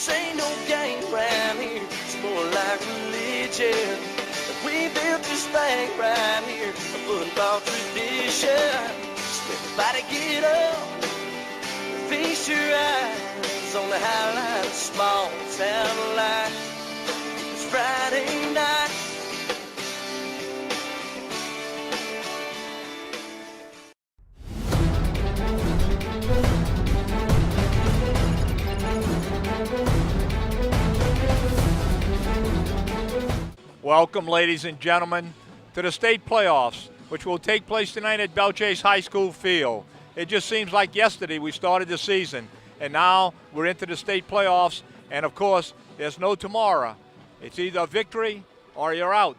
This ain't no game round here, it's more like religion. We built this thing right here, a football tradition. So everybody get up, feast your eyes on the highlight of small town life. It's Friday night. Welcome, ladies and gentlemen, to the state playoffs, which will take place tonight at Belle Chasse High School Field. It just seems like yesterday we started the season, and now we're into the state playoffs, and of course, there's no tomorrow. It's either a victory or you're out.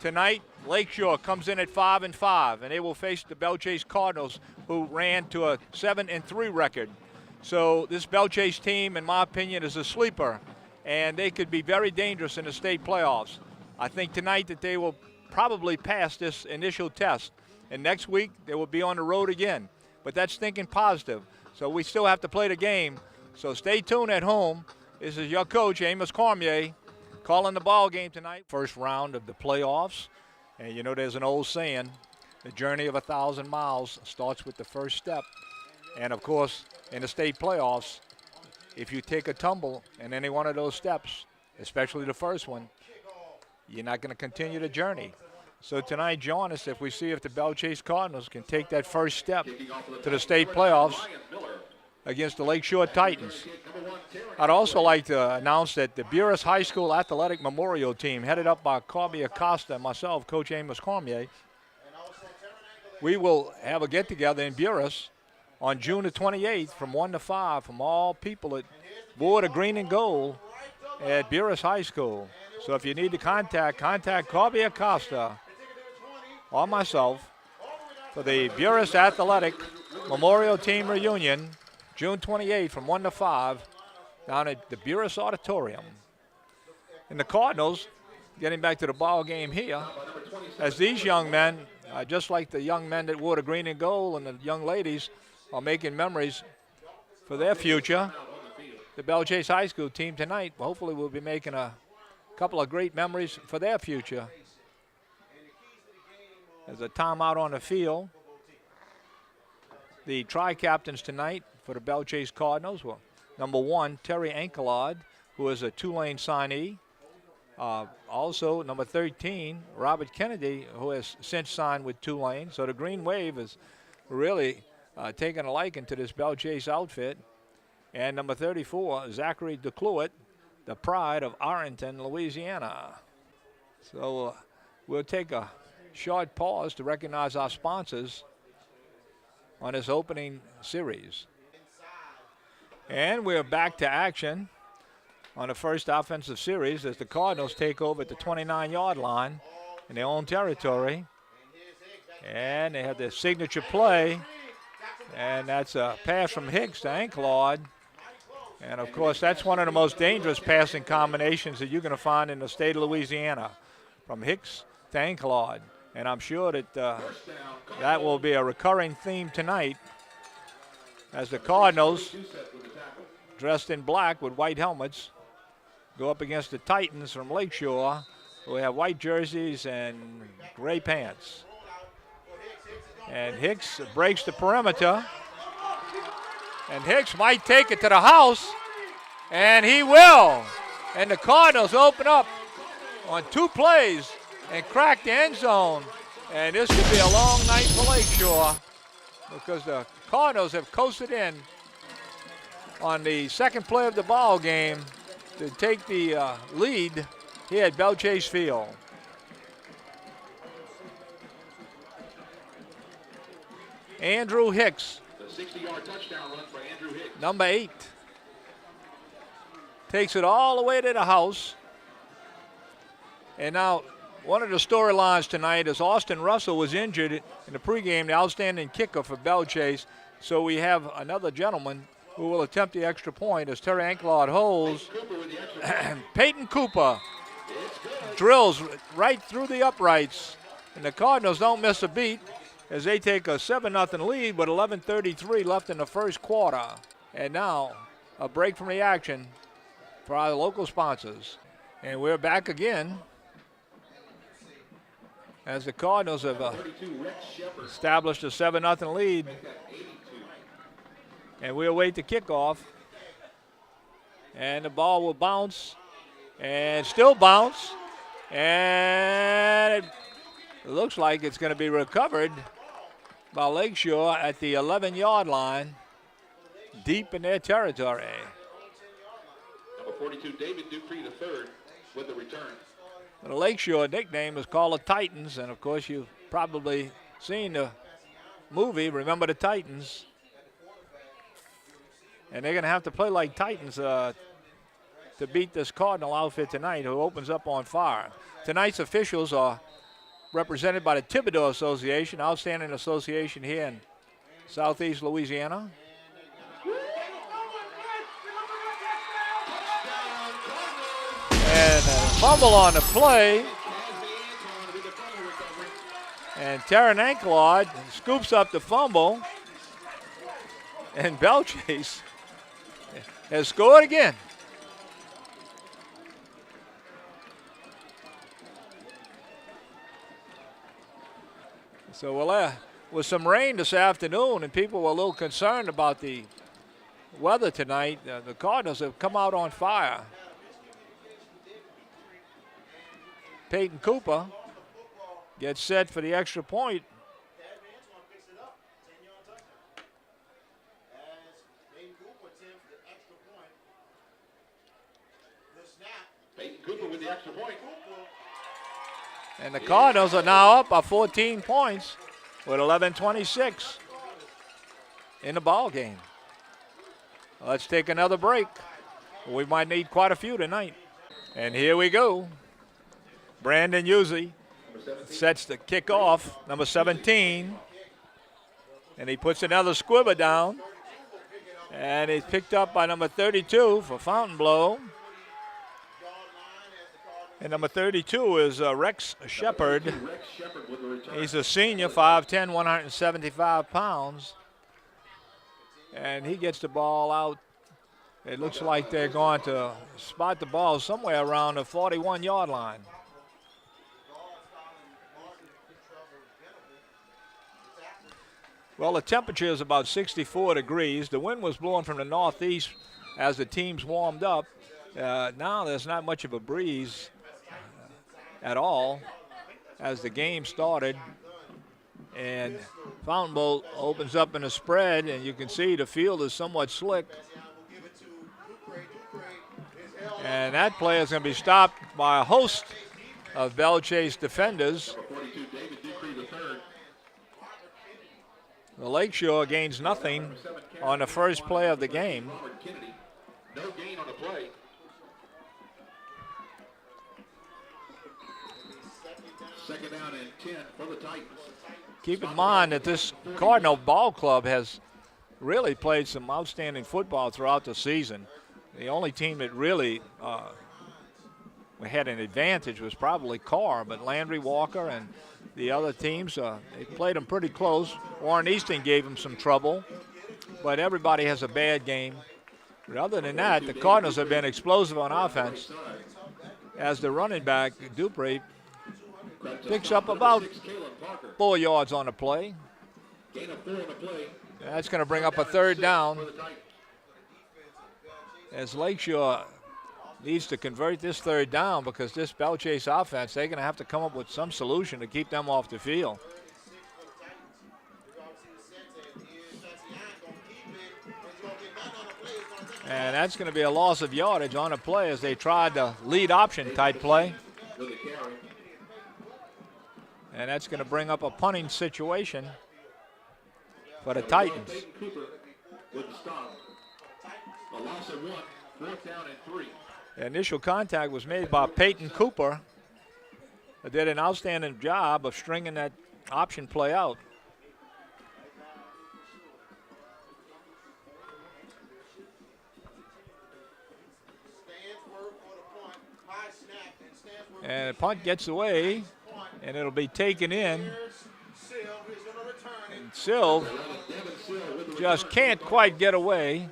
Tonight, Lakeshore comes in at 5-5, and they will face the Belle Chasse Cardinals, who ran to a 7-3 record. So this Belle Chasse team, in my opinion, is a sleeper, and they could be very dangerous in the state playoffs. I think tonight that they will probably pass this initial test, and next week they will be on the road again. But that's thinking positive. So we still have to play the game. So stay tuned at home. This is your coach, Amos Cormier, calling the ball game tonight. First round of the playoffs. And you know there's an old saying, the journey of 1,000 miles starts with the first step. And of course, in the state playoffs, if you take a tumble in any one of those steps, especially the first one, you're not going to continue the journey. So tonight, join us if we see if the Belle Chasse Cardinals can take that first step to the state playoffs against the Lakeshore Titans. I'd also like to announce that the Buras High School Athletic Memorial Team, headed up by Corby Acosta and myself, Coach Amos Cormier, we will have a get-together in Buras on June the 28th from 1 to 5 from all people that wore the green and gold at Buras High School. So if you need to contact Corby Acosta or myself for the Buras Athletic Memorial Team Reunion, June 28th from 1 to 5 down at the Buras Auditorium. And the Cardinals, getting back to the ball game here, as these young men, just like the young men that wore the green and gold and the young ladies, are making memories for their future. The Belle Chasse High School team tonight, hopefully, will be making a couple of great memories for their future. There's a timeout on the field. The tri-captains tonight for the Belle Chasse Cardinals were number 1, Terry Ankelard, who is a Tulane signee. Also, number 13, Robert Kennedy, who has since signed with Tulane. So the Green Wave is really taking a liking to this Belle Chasse outfit. And number 34, Zachary DeCluet, the pride of Arlington, Louisiana. So we'll take a short pause to recognize our sponsors on this opening series. And we're back to action on the first offensive series as the Cardinals take over at the 29-yard line in their own territory. And they have their signature play, and that's a pass from Hicks to Ankelard. And, of course, that's one of the most dangerous passing combinations that you're going to find in the state of Louisiana, from Hicks to Ankelard. And I'm sure that that will be a recurring theme tonight as the Cardinals, dressed in black with white helmets, go up against the Titans from Lakeshore, who have white jerseys and gray pants. And Hicks breaks the perimeter. And Hicks might take it to the house, and he will. And the Cardinals open up on 2 plays and crack the end zone. And this could be a long night for Lakeshore because the Cardinals have coasted in on the second play of the ball game to take the lead here at Belle Chasse Field. Andrew Hicks, 60-yard touchdown run for Andrew Hicks. number 8, takes it all the way to the house. And now one of the storylines tonight is Austin Russell was injured in the pregame, the outstanding kicker for Belle Chasse. So we have another gentleman who will attempt the extra point as Terry Ankelard holds. Peyton Cooper drills right through the uprights. And the Cardinals don't miss a beat as they take a 7-0 lead with 11:33 left in the first quarter. And now a break from the action for our local sponsors. And we're back again as the Cardinals have established a 7-0 lead. And we'll wait the kickoff. And the ball will bounce and still bounce. And it looks like it's going to be recovered by Lakeshore at the 11-yard line, deep in their territory. Number 42, David Dupree III with the return. The Lakeshore nickname is called the Titans, and of course you've probably seen the movie, Remember the Titans. And they're going to have to play like Titans to beat this Cardinal outfit tonight, who opens up on fire. Tonight's officials are represented by the Thibodeau Association, outstanding association here in Southeast Louisiana. And a fumble on the play. And Taryn Anklard scoops up the fumble. And Belle Chasse has scored again. So with some rain this afternoon, and people were a little concerned about the weather tonight, the Cardinals have come out on fire. Peyton Cooper gets set for the extra point. Peyton Cooper with the extra point. And the Cardinals are now up by 14 points with 11:26 in the ball game. Let's take another break. We might need quite a few tonight. And here we go. Brandon Usey sets the kick off, number 17. And he puts another squibber down. And he's picked up by number 32 for Fontainebleau. And number 32 is Rex Shepard. He's a senior, 5'10", 175 pounds. And he gets the ball out. It looks like they're going to spot the ball somewhere around the 41-yard line. Well, the temperature is about 64 degrees. The wind was blowing from the northeast as the teams warmed up. Now there's not much of a breeze at all as the game started. And Fontainebleau opens up in a spread, and you can see the field is somewhat slick. And that play is going to be stopped by a host of Belle Chasse defenders. The Lakeshore gains nothing on the first play of the game. No gain on the play. Second down and 10 for the Titans. Keep in mind that this Cardinal ball club has really played some outstanding football throughout the season. The only team that really had an advantage was probably Carr, but Landry, Walker, and the other teams, they played them pretty close. Warren Easton gave them some trouble, but everybody has a bad game. But other than that, the Cardinals have been explosive on offense as the running back, Dupree, picks up about 4 yards on the play. That's going to bring up a third down as Lakeshore needs to convert this third down, because this Belle Chasse offense, they're going to have to come up with some solution to keep them off the field. And that's going to be a loss of yardage on a play as they tried the lead option type play. And that's going to bring up a punting situation for the Titans. The initial contact was made by Peyton Cooper, who did an outstanding job of stringing that option play out. And the punt gets away, and it'll be taken in. And Silv just can't quite get away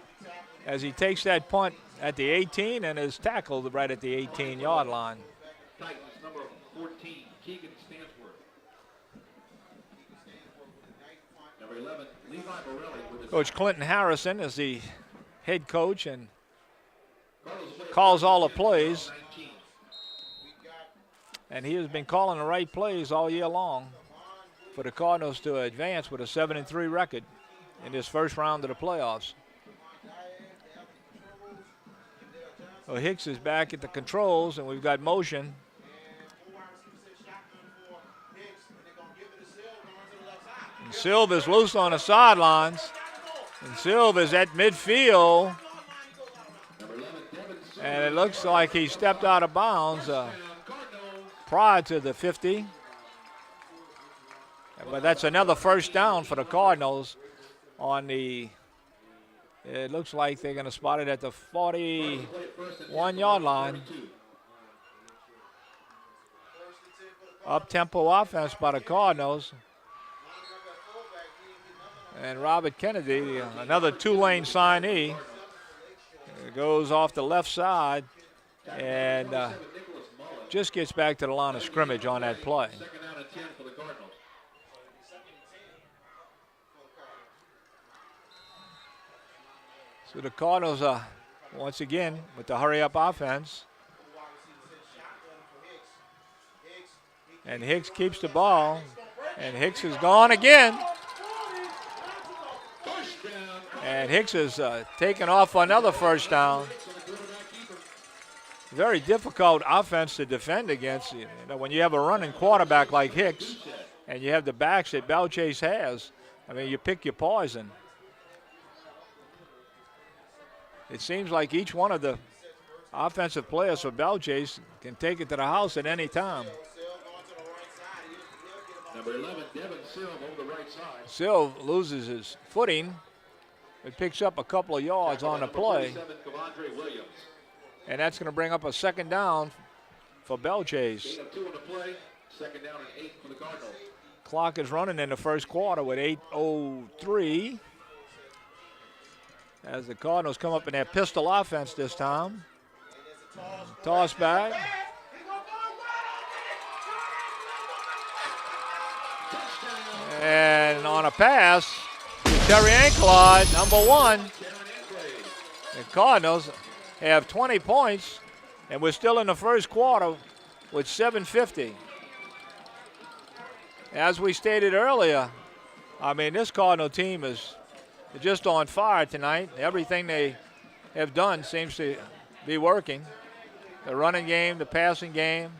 as he takes that punt at the 18 and is tackled right at the 18-yard line. Titans, number 14, Keegan Stansworth. Number 11, Levi Morelli with his Coach Clinton Harrison is the head coach and calls all the plays. 19. And he has been calling the right plays all year long for the Cardinals to advance with a 7-3 record in this first round of the playoffs. Well, Hicks is back at the controls, and we've got motion. And Silva's loose on the sidelines. And Silva's at midfield. And it looks like he stepped out of bounds prior to the 50. But that's another first down for the Cardinals on the, it looks like they're going to spot it at the 41-yard line. Up-tempo offense by the Cardinals. And Robert Kennedy, another two-lane signee, goes off the left side and just gets back to the line of scrimmage on that play. Second down and 10 for the Cardinals. So the Cardinals are, once again, with the hurry-up offense. And Hicks keeps the ball. And Hicks is gone again. And Hicks is taken off for another first down. Very difficult offense to defend against. You know, when you have a running quarterback like Hicks and you have the backs that Belle Chasse has, I mean, you pick your poison. It seems like each one of the offensive players for Belle Chasse can take it to the house at any time. Number 11, Devin Silv over the right side. Silv loses his footing. It picks up a couple of yards on the play. And that's going to bring up a second down for Belle Chasse. 8 of 2 on the play. Second down and 8 for the Cardinals. Clock is running in the first quarter with 8:03. As the Cardinals come up in their pistol offense this time. Toss back. And on a pass, Terry Anklod, number 1. The Cardinals have 20 points, and we're still in the first quarter with 7:50. As we stated earlier, I mean, this Cardinal team is just on fire tonight. Everything they have done seems to be working. The running game, the passing game,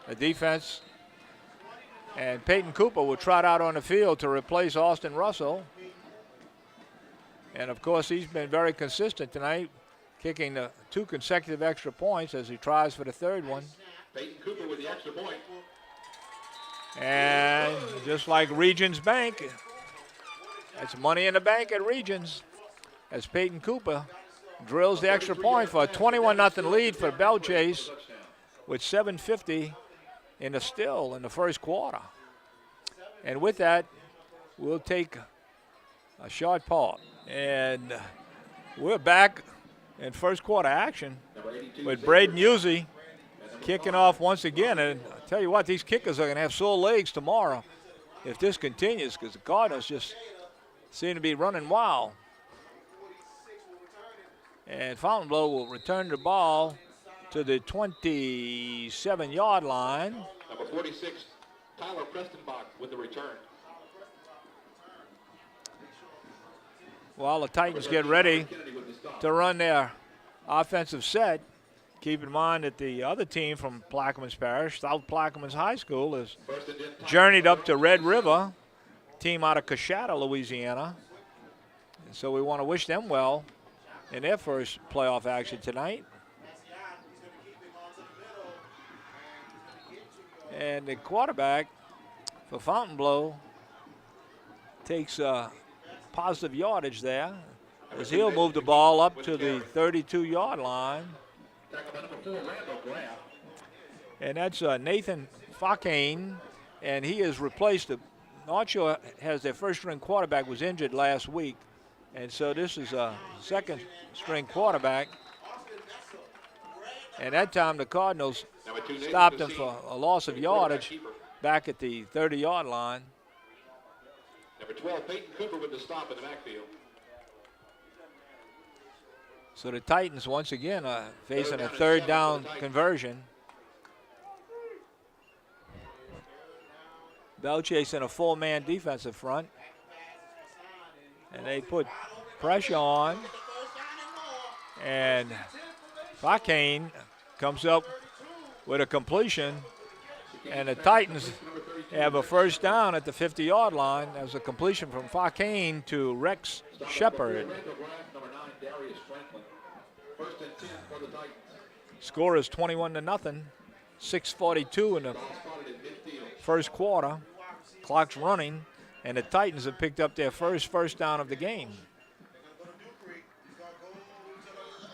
the defense. And Peyton Cooper will trot out on the field to replace Austin Russell. And, of course, he's been very consistent tonight, kicking the 2 consecutive extra points as he tries for the third one. Peyton Cooper with the extra point. And just like Regions Bank, that's money in the bank at Regions, as Peyton Cooper drills the extra point for a 21-0 lead for Belle Chasse with 7:50 in the first quarter. And with that, we'll take a short pause. And we're back in first quarter action with Braden Usey kicking off once again. And I tell you what, these kickers are going to have sore legs tomorrow if this continues, because the Cardinals just seem to be running wild. And Fontainebleau will return the ball to the 27-yard line. Number 46, Tyler Prestonbach with the return. While the Titans get ready to run their offensive set, keep in mind that the other team from Plaquemines Parish, South Plaquemines High School, has journeyed up to Red River, team out of Coshada, Louisiana. And so we want to wish them well in their first playoff action tonight. And the quarterback for Fontainebleau takes positive yardage there, as he'll move the ball up to the 32-yard line. And that's Nathan Fakane, and he has replaced not sure has their first-string quarterback was injured last week, and so this is a second-string quarterback. And that time the Cardinals Number 2, Nathan stopped him Cassini, for a loss of the quarterback yardage keeper. back at the 30-yard line. Number 12, Peyton Cooper with the stop in the backfield. So the Titans once again are facing a Third third down and 7 down for the Titans. conversion. Belle Chasse in a four-man defensive front. And they put pressure on. And Fakane comes up with a completion. And the Titans have a first down at the 50-yard line. That was a completion from Fakane to Rex Shepard. Score is 21-0. 6:42 in the first quarter. Clock's running, and the Titans have picked up their first down of the game.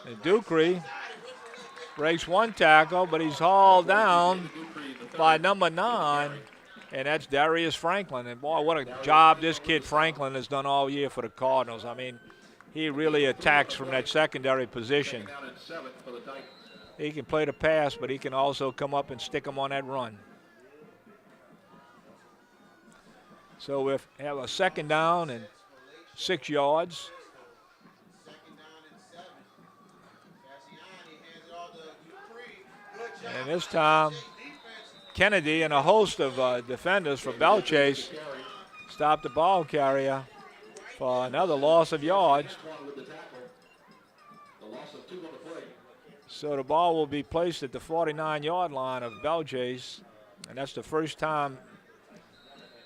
And Dupree breaks one tackle, but he's hauled down by number 9, and that's Darius Franklin. And boy, what a job this kid Franklin has done all year for the Cardinals. I mean, he really attacks from that secondary position. He can play the pass, but he can also come up and stick him on that run. So we have a second down and 6 yards. And this time, Kennedy and a host of defenders for Belle Chasse stopped the ball carrier for another loss of yards. So the ball will be placed at the 49-yard line of Belle Chasse, and that's the first time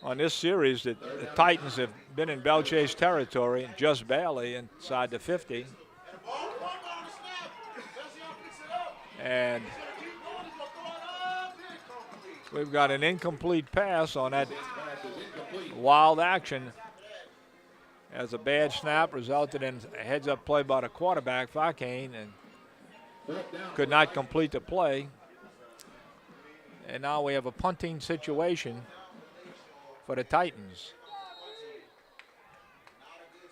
on this series that the Titans have been in Belle Chasse territory, just barely inside the 50. And we've got an incomplete pass on that wild action, as a bad snap resulted in a heads-up play by the quarterback, Fakane, and could not complete the play. And now we have a punting situation for the Titans.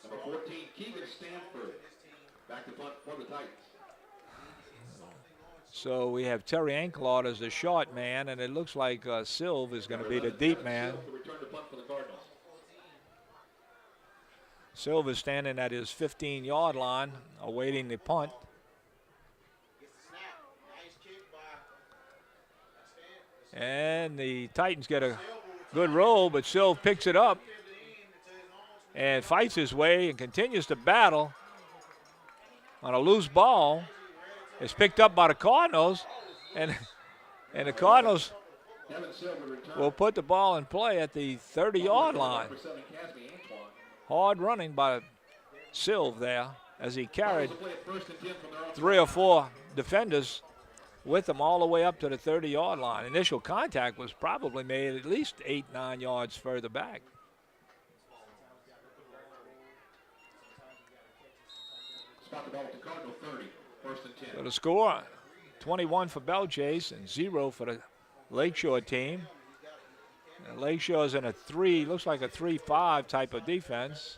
Number 14, Keegan Stanford, back to punt for the Titans. So we have Terry Anklot as the short man, and it looks like Silv is going to be the deep man. Silv is standing at his 15-yard line, awaiting the punt. And the Titans get a good roll, but Silv picks it up and fights his way and continues to battle on a loose ball. It's picked up by the Cardinals, and the Cardinals will put the ball in play at the 30-yard line. Hard running by Silv there as he carried 3 or 4 defenders with him all the way up to the 30-yard line. Initial contact was probably made at least 8-9 yards further back. Spot the ball at the Cardinal 30, 1st and 10. So the score, 21 for Belle Chasse and 0 for the Lakeshore team. And Lakeshore is in a looks like a 3-5 type of defense.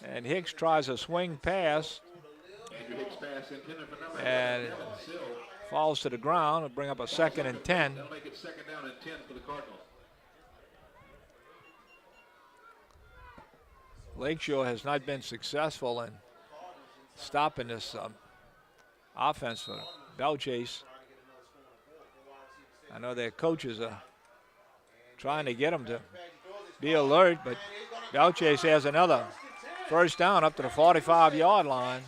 And Hicks tries a swing pass and falls to the ground and bring up a 2nd and 10. That'll make it 2nd down and 10 for the Cardinals. Lakeshore has not been successful in stopping this offense for Belle Chasse. I know their coaches are trying to get them to be alert, but Belle Chasse has another first down up to the 45-yard line.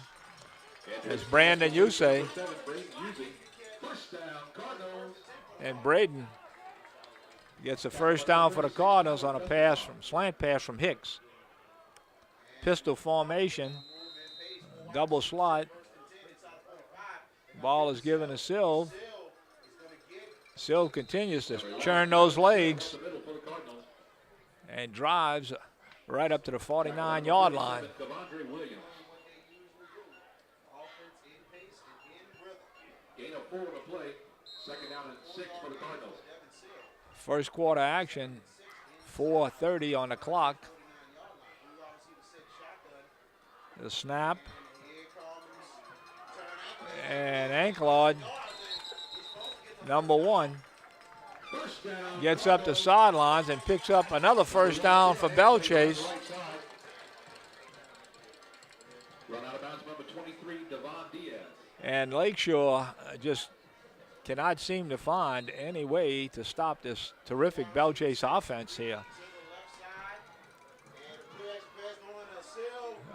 As Brandon Yusey and Braden gets a first down for the Cardinals on a slant pass from Hicks. Pistol formation, double slot. Ball is given to Silv. Silv continues to churn those legs and drives right up to the 49-yard line. Gain of 4 to play. 2nd down and 6 for the Cardinals. First quarter action, 4:30 on the clock. The snap. Anklod, number 1, gets up the sidelines and picks up another first down for Belle Chase. Run out of bounds, number 23, Devon Diaz. And Lakeshore just cannot seem to find any way to stop this terrific Belle Chase offense here.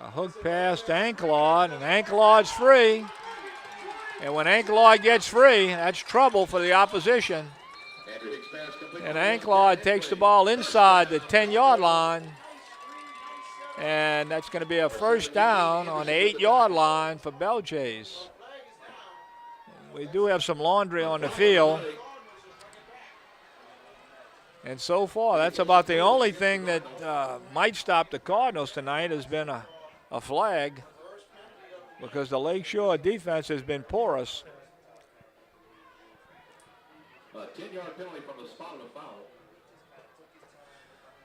A hook pass to Anklod, and Anklod's free. And when Anklod gets free, that's trouble for the opposition. And Anklod takes the ball inside the 10-yard line. And that's going to be a first down on the 8-yard line for Belle Chase. We do have some laundry on the field. And so far, that's about the only thing that might stop the Cardinals tonight has been a flag, because the Lakeshore defense has been porous. A 10-yard penalty from the spot of the foul.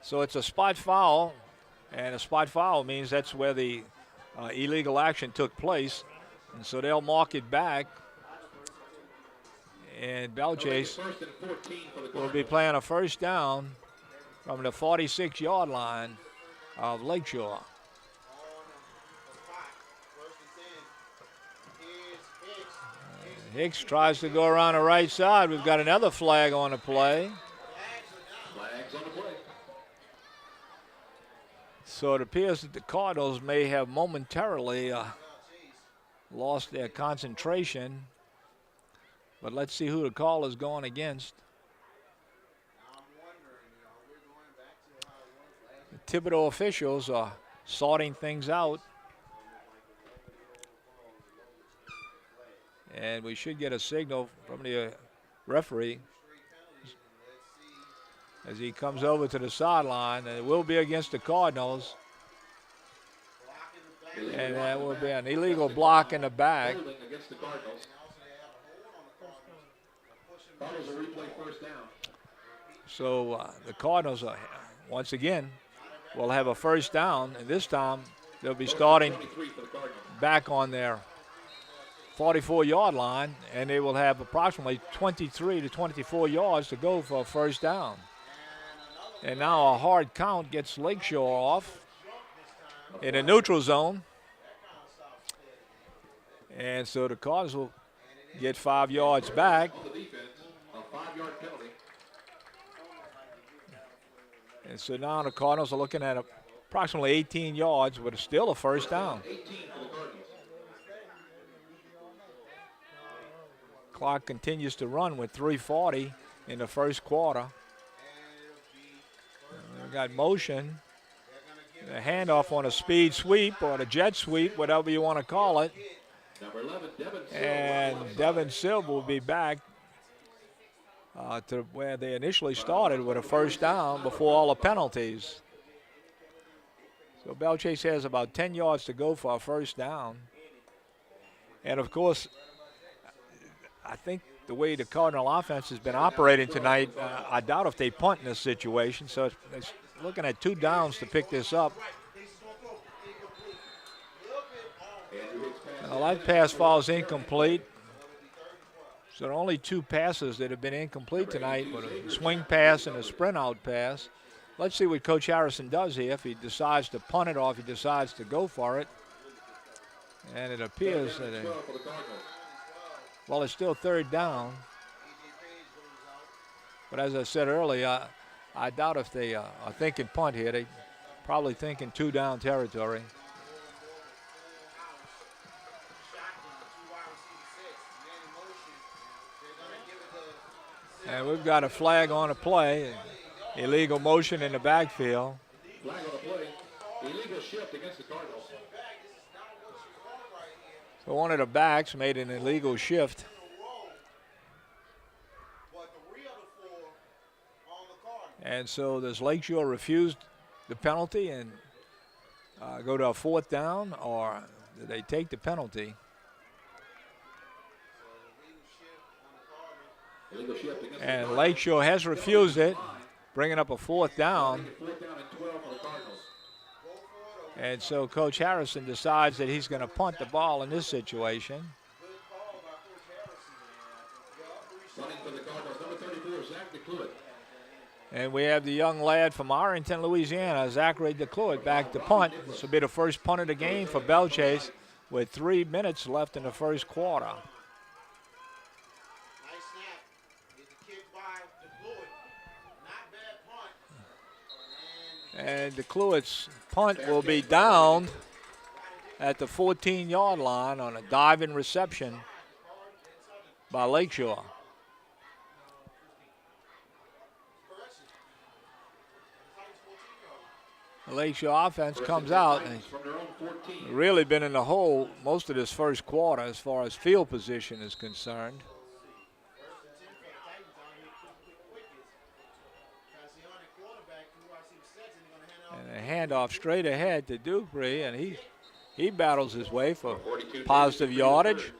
So it's a spot foul, and a spot foul means that's where the illegal action took place. And so they'll mark it back. And Belle Chase will be playing a first down from the 46-yard line of Lakeshore. Hicks tries to go around the right side. We've got another flag on the play. Flags on the play. So it appears that the Cardinals may have momentarily lost their concentration. But let's see who the call is going against. The Thibodeau officials are sorting things out. And we should get a signal from the referee as he comes over to the sideline. And it will be against the Cardinals. And that will be an illegal block in the back. Against the Cardinals. Cardinals will replay first down. So the Cardinals, once again, will have a first down. And this time they'll be starting back on their 44-yard line, and they will have approximately 23 to 24 yards to go for a first down. And now a hard count gets Lakeshore off in a neutral zone. And so the Cardinals will get 5 yards back. On the defense, a 5-yard penalty. And so now the Cardinals are looking at approximately 18 yards, but it's still a first down. 18 for the Cardinals. Clock continues to run with 3:40 in the first quarter. We've got motion, a handoff on a speed sweep or a jet sweep, whatever you want to call it. Number 11, Devin Silva. And Devin Silva will be back to where they initially started with a first down before all the penalties. So Belle Chase has about 10 yards to go for a first down. And of course, I think the way the Cardinal offense has been operating tonight, I doubt if they punt in this situation. So it's looking at 2 downs to pick this up. Well, that pass falls incomplete. So there are only 2 passes that have been incomplete tonight, but a swing pass and a sprint out pass. Let's see what Coach Harrison does here, if he decides to punt it or if he decides to go for it. And it appears that well, it's still 3rd down. But as I said earlier, I doubt if they are thinking punt here. They probably thinking 2 down territory. And we've got a flag on the play. Illegal motion in the backfield. Flag on the play. Illegal shift against the Cardinals. So one of the backs made an illegal shift. And so does Lakeshore refuse the penalty and go to a 4th down, or do they take the penalty? And Lakeshore has refused it, bringing up a 4th down. 4th down and 12 for the Cardinals. And so Coach Harrison decides that he's going to punt the ball in this situation. Running for the Cardinals, number 34, Zach DeCluet. And we have the young lad from Arlington, Louisiana, Zachary DeCluet, back to punt. This will be the first punt of the game for Belle Chasse with 3 minutes left in the first quarter. Nice snap. Get the kick by DeCluet. Not bad punt. And DeCluet's punt will be down at the 14-yard line on a diving reception by Lakeshore. The Lakeshore offense comes out and really been in the hole most of this first quarter as far as field position is concerned. And a handoff straight ahead to Dupree, and he battles his way for positive yardage.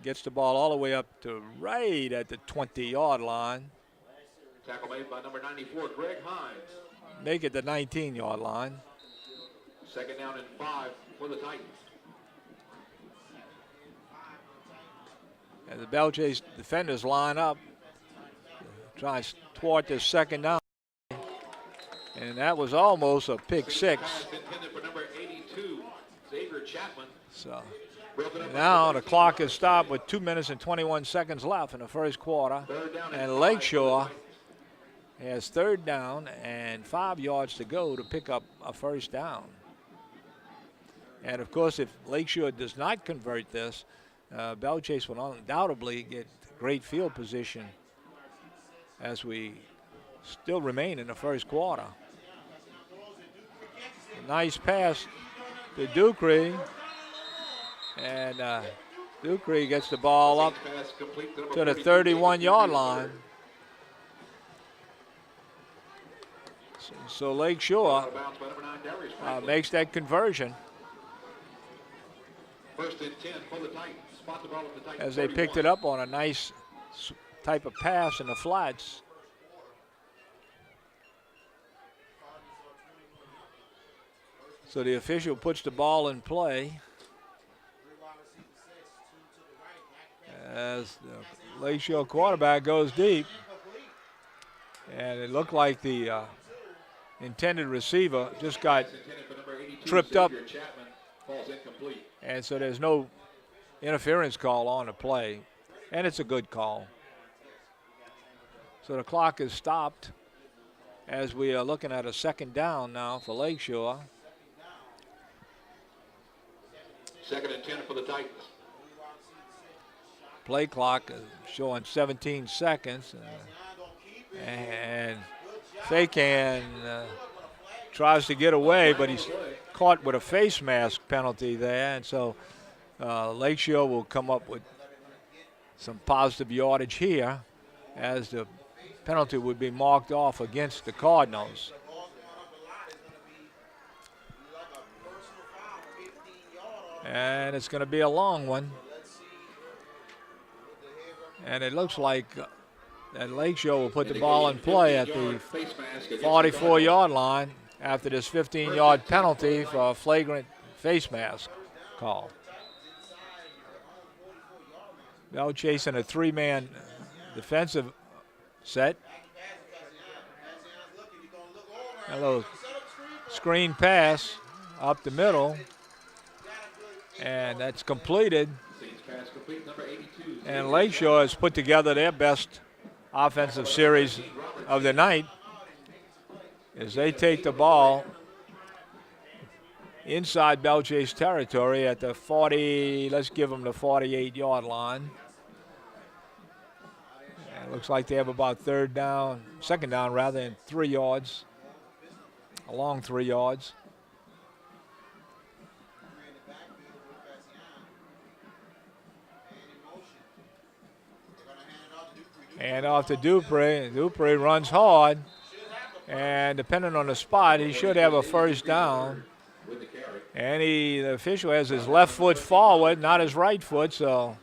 Gets the ball all the way up to right at the 20-yard line. Tackle made by number 94, Greg Hines. Make it the 19-yard line. Second down and 5 for the Titans. And the Belle Chasse defenders line up, try to thwart this second down. And that was almost a pick six. Intended for number 82, Xavier Chapman. So now the clock is stopped with 2 minutes and 21 seconds left in the first quarter. And Lakeshore has third down and 5 yards to go to pick up a first down. And of course, if Lakeshore does not convert this, Belle Chasse will undoubtedly get great field position as we still remain in the first quarter. A nice pass to Dupree. And Dupree gets the ball up to the 31-yard line. So Lakeshore makes that conversion. First and 10 for the Titans. Spot the ball at the Titans. As they picked it up on a nice type of pass in the flats. So the official puts the ball in play as the Lakeshore quarterback goes deep. And it looked like the intended receiver just got tripped up. And so there's no interference call on the play. And it's a good call. So the clock is stopped as we are looking at a second down now for Lakeshore. Second and 10 for the Titans. Play clock showing 17 seconds. And Fakan tries to get away, but he's caught with a face mask penalty there. And so Lakeshore will come up with some positive yardage here as the penalty would be marked off against the Cardinals. And it's going to be a long one. And it looks like that Lakeshore will put the ball in play at the 44-yard line after this 15-yard penalty for a flagrant face mask call. Belle Chasse in a 3-man defensive set. A little screen pass up the middle. And that's completed. And Lakeshore has put together their best offensive series of the night as they take the ball inside Belle Chasse territory at the 40, let's give them the 48-yard line. And it looks like they have about second down rather, in 3 yards, along 3 yards. And off to Dupree. Dupree runs hard. And depending on the spot, he should have a first down. And the official has his left foot forward, not his right foot. So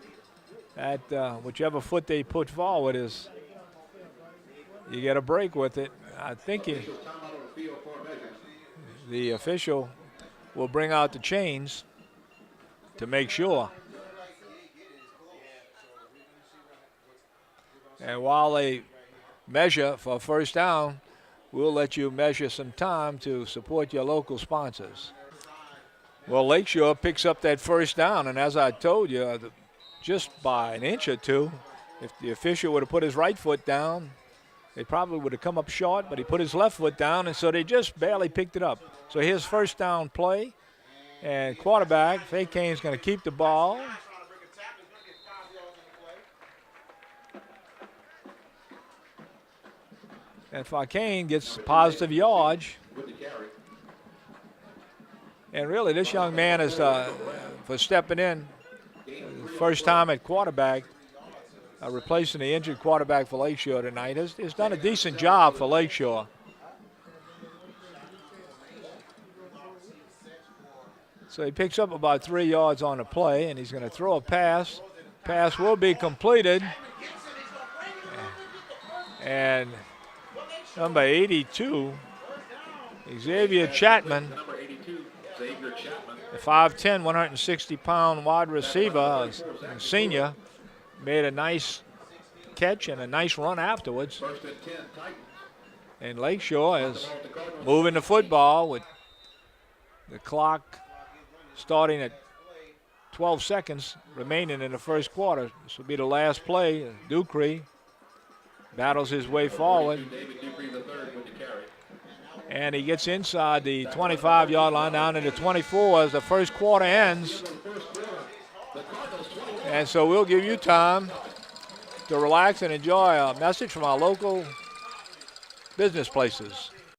that whichever foot they put forward is, you get a break with it. I think the official will bring out the chains to make sure. And while they measure for first down, we'll let you measure some time to support your local sponsors. Well, Lakeshore picks up that first down, and as I told you, just by an inch or two, if the official would have put his right foot down, they probably would have come up short, but he put his left foot down, and so they just barely picked it up. So here's first down play, and quarterback, Fake Kane's going to keep the ball. And Fakane gets positive yardage. And really, this young man is for stepping in, first time at quarterback, replacing the injured quarterback for Lakeshore tonight. Has done a decent job for Lakeshore. So he picks up about 3 yards on the play, and he's going to throw a pass. Pass will be completed. And number 82, Xavier Chapman, the 5'10", 160-pound wide receiver, senior, made a nice catch and a nice run afterwards. And Lakeshore is moving the football with the clock starting at 12 seconds remaining in the first quarter. This will be the last play. Dupree battles his way forward. And he gets inside the 25-yard line down to the 24 as the first quarter ends. And so we'll give you time to relax and enjoy a message from our local business places.